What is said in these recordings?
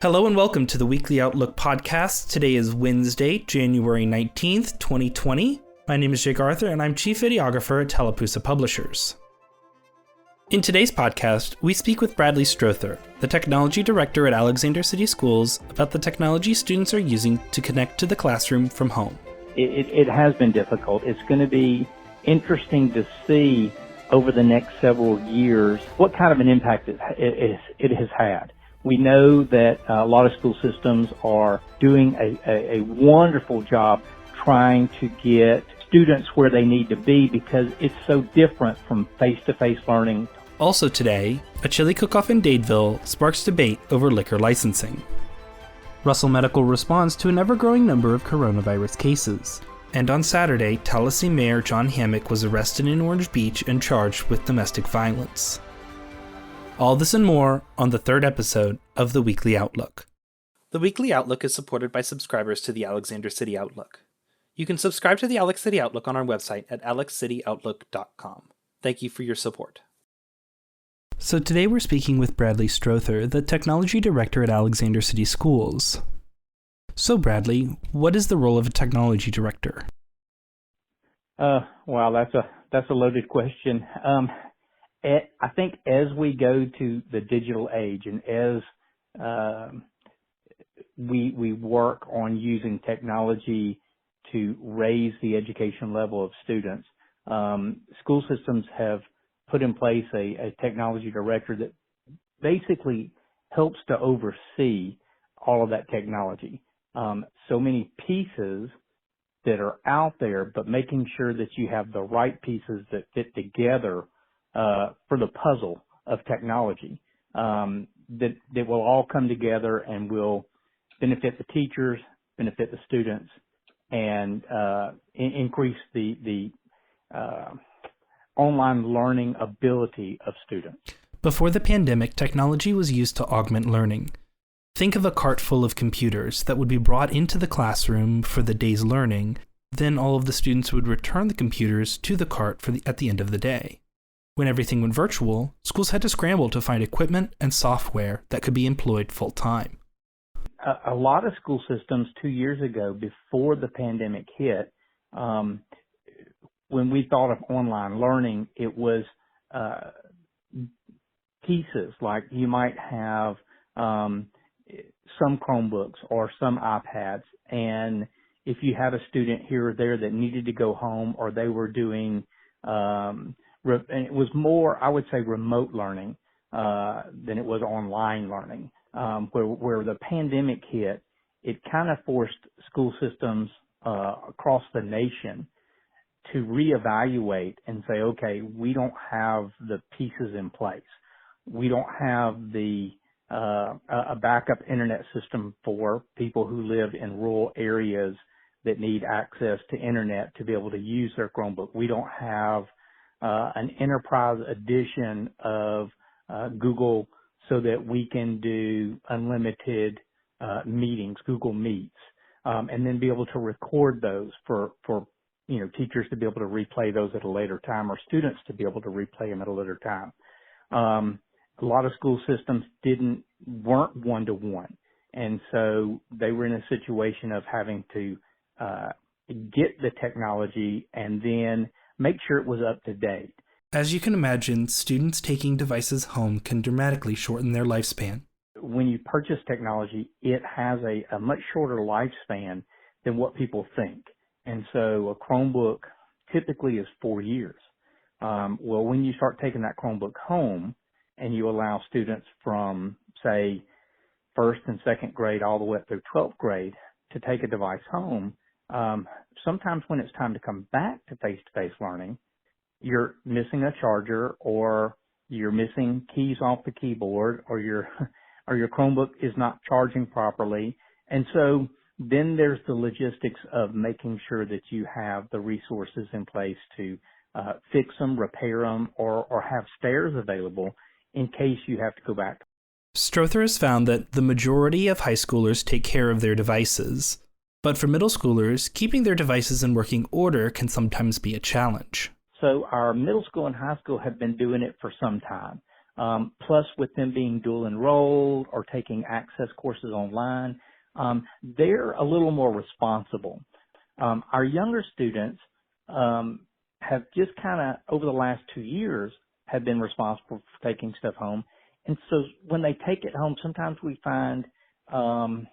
Hello and welcome to the Weekly Outlook podcast. Today is Wednesday, January 19th, 2020. My name is Jake Arthur and I'm Chief Videographer at Tallapoosa Publishers. In today's podcast, we speak with Bradley Strother, the Technology Director at Alexander City Schools, about the technology students are using to connect to the classroom from home. It has been difficult. It's going to be interesting to see over the next several years what kind of an impact it has had. We know that a lot of school systems are doing a wonderful job trying to get students where they need to be because it's so different from face-to-face learning. Also today, a chili cook-off in Dadeville sparks debate over liquor licensing. Russell Medical responds to an ever-growing number of coronavirus cases. And on Saturday, Tallahassee Mayor John Hammock was arrested in Orange Beach and charged with domestic violence. All this and more on the third episode of the Weekly Outlook. The Weekly Outlook is supported by subscribers to the Alexander City Outlook. You can subscribe to the Alex City Outlook on our website at alexcityoutlook.com. Thank you for your support. So today we're speaking with Bradley Strother, the Technology Director at Alexander City Schools. So Bradley, what is the role of a Technology Director? Wow, that's a loaded question. I think as we go to the digital age and as we work on using technology to raise the education level of students, school systems have put in place a technology director that basically helps to oversee all of that technology. So many pieces that are out there, but making sure that you have the right pieces that fit together for the puzzle of technology, that will all come together and will benefit the teachers, benefit the students, and increase the online learning ability of students. Before the pandemic, technology was used to augment learning. Think of a cart full of computers that would be brought into the classroom for the day's learning, then all of the students would return the computers to the cart at the end of the day. When everything went virtual, schools had to scramble to find equipment and software that could be employed full-time. A lot of school systems 2 years ago, before the pandemic hit, when we thought of online learning, it was pieces like you might have some Chromebooks or some iPads, and if you had a student here or there that needed to go home or they were doing and it was more, I would say, remote learning than it was online learning. Where the pandemic hit, it kind of forced school systems across the nation to reevaluate and say, okay, we don't have the pieces in place. We don't have a backup internet system for people who live in rural areas that need access to internet to be able to use their Chromebook. We don't have an enterprise edition of Google so that we can do unlimited meetings, Google Meets, and then be able to record those for teachers to be able to replay those at a later time or students to be able to replay them at a later time. A lot of school systems weren't one-to-one, and so they were in a situation of having to get the technology and then make sure it was up to date. As you can imagine, students taking devices home can dramatically shorten their lifespan. When you purchase technology, it has a much shorter lifespan than what people think. And so a Chromebook typically is 4 years. Well, when you start taking that Chromebook home and you allow students from, say, first and second grade all the way up through 12th grade to take a device home, sometimes when it's time to come back to face-to-face learning, you're missing a charger or you're missing keys off the keyboard or your Chromebook is not charging properly. And so then there's the logistics of making sure that you have the resources in place to fix them, repair them, or have spares available in case you have to go back. Strother has found that the majority of high schoolers take care of their devices. But for middle schoolers, keeping their devices in working order can sometimes be a challenge. So our middle school and high school have been doing it for some time. Plus with them being dual enrolled or taking access courses online, they're a little more responsible. Our younger students have just kind of, over the last 2 years, have been responsible for taking stuff home. And so when they take it home, sometimes we find, and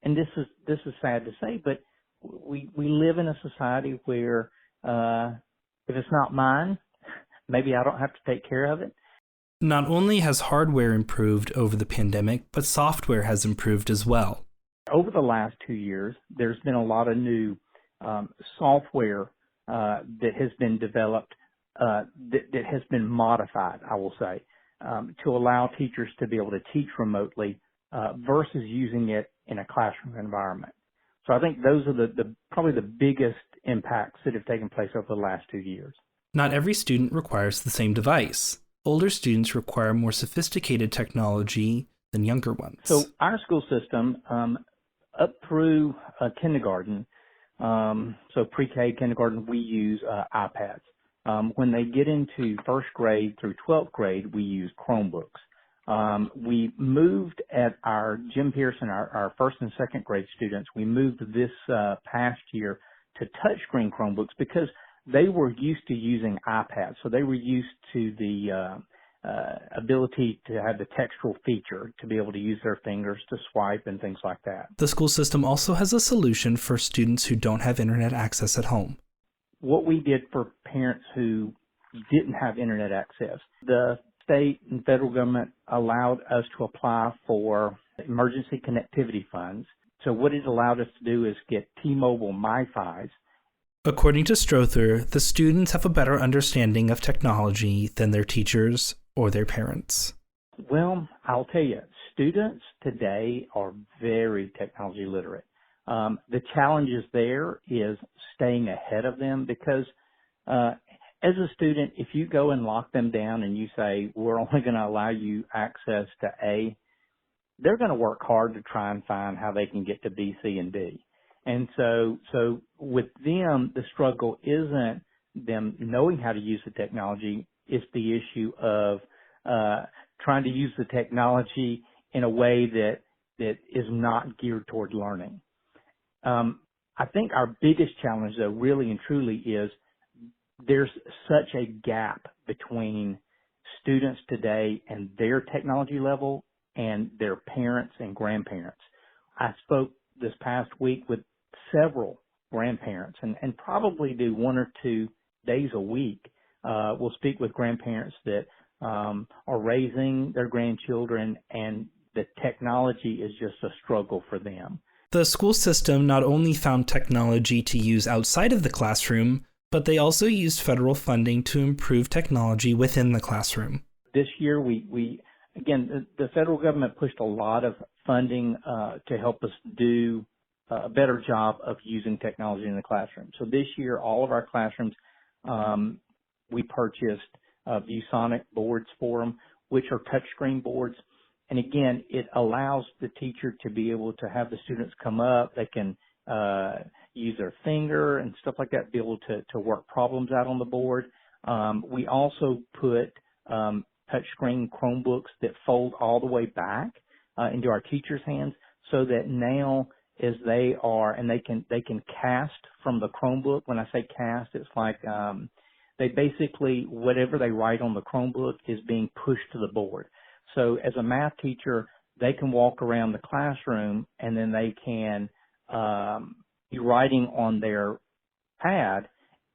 this is sad to say, but we live in a society where if it's not mine, maybe I don't have to take care of it. Not only has hardware improved over the pandemic, but software has improved as well. Over the last 2 years, there's been a lot of new software that has been developed, that has been modified, I will say, to allow teachers to be able to teach remotely versus using it in a classroom environment. So I think those are probably the biggest impacts that have taken place over the last 2 years. Not every student requires the same device. Older students require more sophisticated technology than younger ones. So our school system, up through kindergarten, so pre-K, kindergarten, we use iPads. When they get into first grade through 12th grade, we use Chromebooks. We moved at our Jim Pearson, our first and second grade students, we moved this past year to touchscreen Chromebooks because they were used to using iPads. So they were used to the ability to have the textual feature to be able to use their fingers to swipe and things like that. The school system also has a solution for students who don't have internet access at home. What we did for parents who didn't have internet access, the state and federal government allowed us to apply for emergency connectivity funds. So what it allowed us to do is get T-Mobile MiFis. According to Strother, the students have a better understanding of technology than their teachers or their parents. Well, I'll tell you, students today are very technology literate. The challenges there is staying ahead of them because as a student, if you go and lock them down and you say, we're only going to allow you access to A, they're going to work hard to try and find how they can get to B, C, and D. And so with them, the struggle isn't them knowing how to use the technology. It's the issue of trying to use the technology in a way that is not geared toward learning. I think our biggest challenge, though, really and truly is there's such a gap between students today and their technology level and their parents and grandparents. I spoke this past week with several grandparents and probably do 1 or 2 days a week. We'll speak with grandparents that are raising their grandchildren, and the technology is just a struggle for them. The school system not only found technology to use outside of the classroom, but they also used federal funding to improve technology within the classroom. This year, we again, the federal government pushed a lot of funding to help us do a better job of using technology in the classroom. So this year, all of our classrooms, we purchased ViewSonic boards for them, which are touchscreen boards. And again, it allows the teacher to be able to have the students come up. They can use their finger and stuff like that, be able to work problems out on the board. We also put touchscreen Chromebooks that fold all the way back into our teachers' hands, so that now as they are, and they can cast from the Chromebook. When I say cast, it's like they basically, whatever they write on the Chromebook is being pushed to the board. So as a math teacher, they can walk around the classroom and then they can be writing on their pad,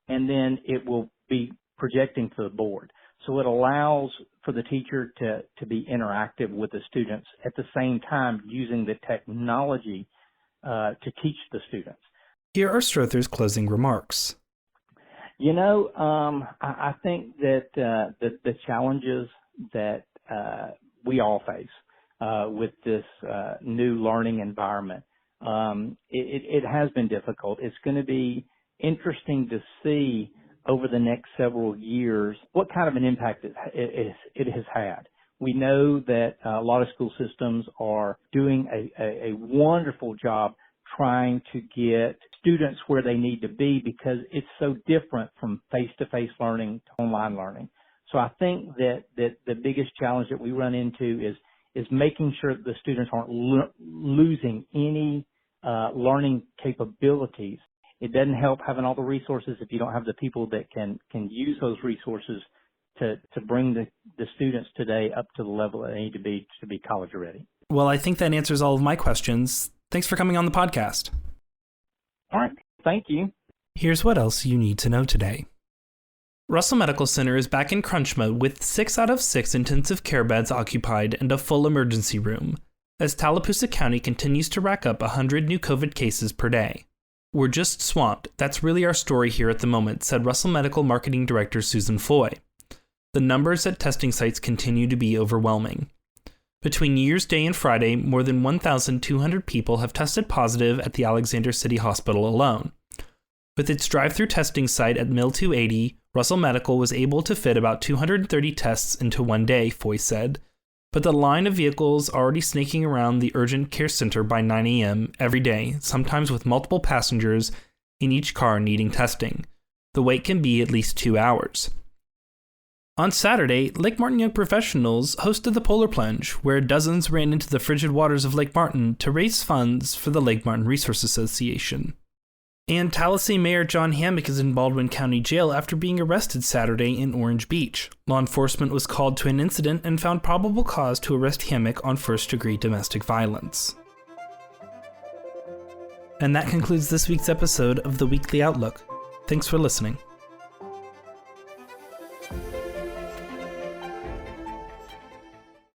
and then it will be projecting to the board. So it allows for the teacher to be interactive with the students at the same time using the technology to teach the students. Here are Strother's closing remarks. You know, I think that the challenges that we all face with this new learning environment, it has been difficult. It's going to be interesting to see over the next several years what kind of an impact it has had. We know that a lot of school systems are doing a wonderful job trying to get students where they need to be, because it's so different from face-to-face learning to online learning. So I think that the biggest challenge that we run into is making sure that the students aren't losing any learning capabilities. It doesn't help having all the resources if you don't have the people that can use those resources to bring the students today up to the level that they need to be college ready. Well, I think that answers all of my questions. Thanks for coming on the podcast. All right. Thank you. Here's what else you need to know today. Russell Medical Center is back in crunch mode with 6 out of 6 intensive care beds occupied and a full emergency room, as Tallapoosa County continues to rack up 100 new COVID cases per day. We're just swamped. That's really our story here at the moment, said Russell Medical Marketing Director Susan Foy. The numbers at testing sites continue to be overwhelming. Between New Year's Day and Friday, more than 1,200 people have tested positive at the Alexander City Hospital alone. With its drive-through testing site at Mill 280, Russell Medical was able to fit about 230 tests into one day, Foy said. But the line of vehicles already snaking around the urgent care center by 9 a.m. every day, sometimes with multiple passengers in each car needing testing. The wait can be at least 2 hours. On Saturday, Lake Martin Young Professionals hosted the Polar Plunge, where dozens ran into the frigid waters of Lake Martin to raise funds for the Lake Martin Resource Association. And Tallahassee Mayor John Hammock is in Baldwin County Jail after being arrested Saturday in Orange Beach. Law enforcement was called to an incident and found probable cause to arrest Hammock on first-degree domestic violence. And that concludes this week's episode of The Weekly Outlook. Thanks for listening.